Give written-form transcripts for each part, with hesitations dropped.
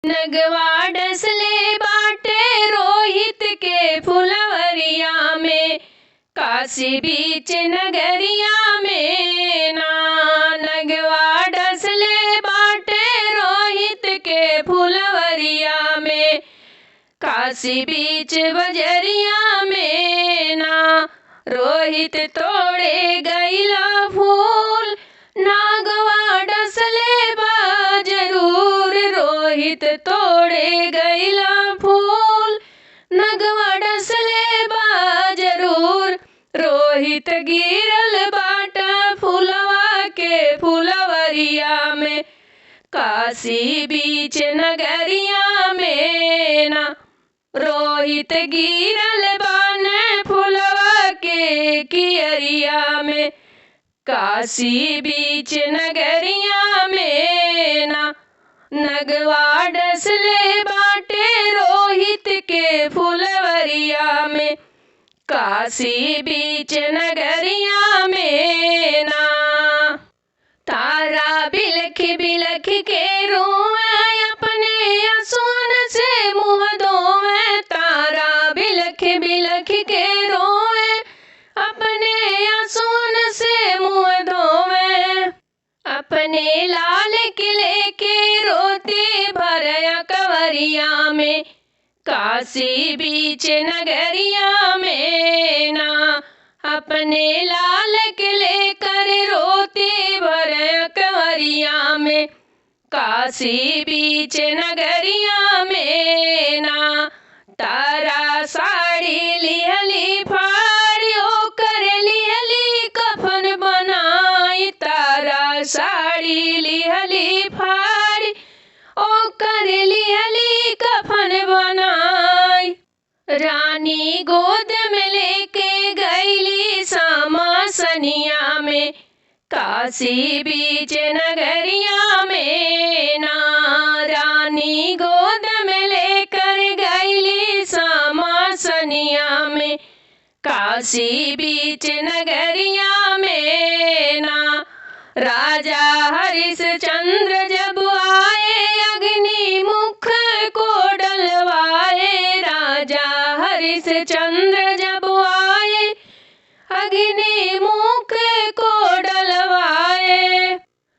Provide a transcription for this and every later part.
नगवा डसले बाटे रोहित के फुलवरिया में, काशी बीच नगरिया में ना। नगवा डसले बाटे रोहित के फुलवरिया में, काशी बीच बजरिया में ना। रोहित तोड़े गईला फूल, नागवा डसले बा जरूर। रोहित तोड़े गईला फूल, नगवा डसले बा जरूर। रोहित गिरल बाटा फुलवा के फुलवरिया में, काशी बीच नगरिया में ना। रोहित गिरल बान फुलवा के कियरिया में, काशी बीच नगरिया में ना। नगवा डसले बाटे रोहित के फुलवरिया में, काशी बीच नगरिया में ना। तारा बिलख बिलख के रोवे, अपने आंसुओं से मुँह धोवे। तारा बिलख बिलख के रोवे, अपने आंसुओं से मुँह धोवे। अपने लाल किले के रोती भरया कंवरिया में, काशी बीच नगरिया में ना। अपने लाल किले कर रोती भरया कंवरिया में, काशी बीच नगरिया में ना। तारा साड़ी लिहली फाड़ी, ओ कर लिहली कफन बनाई। तारा साड़ी लिहली फाड़ी, ओ कर लिहली कफन बनाई। रानी गोद में लेके गईली समासनिया में, काशी बीच नगरिया में ना। रानी गोद में लेकर गईली समासनिया में, काशी बीच नगरिया में ना। राजा हरिश्चंद्र जब आए, अग्नि मुख को डलवाए। राजा हरिश्चंद्र जब आए, अग्नि मुख को डलवाए।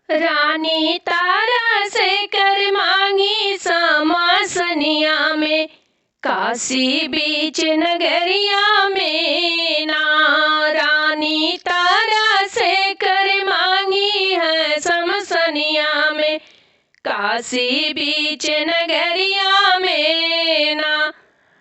रानी तारा से कर मांगी समासनिया में, काशी बीच नगरिया में ना। रानी तारा से कर मांगी है समसनिया में, काशी बीच नगरिया में ना।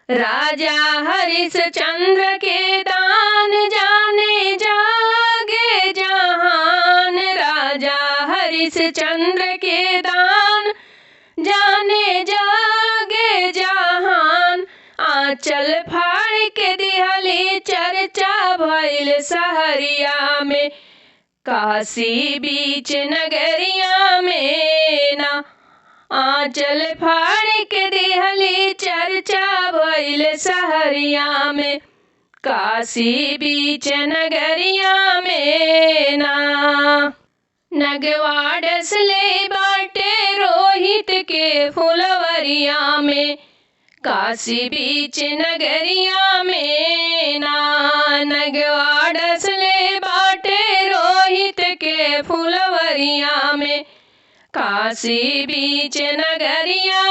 राजा हरिश्चंद्र के दान जाने जागे जहान। राजा हरिश्चंद्र के दान जाने जागे जहान। आंचल फाड़ के दिहली चर्चा भइल सहरिया में, काशी बीच नगरिया में ना। आंचल फाड़ के दिहली चर्चा भइल सहरिया में, काशी बीच नगरिया में ना। नगवा डसले बाटे रोहित के फुलवरिया में, काशी बीच नगरिया में ना। नगवा डसले बाटे रोहित के फुलवरिया में, काशी बीच नगरिया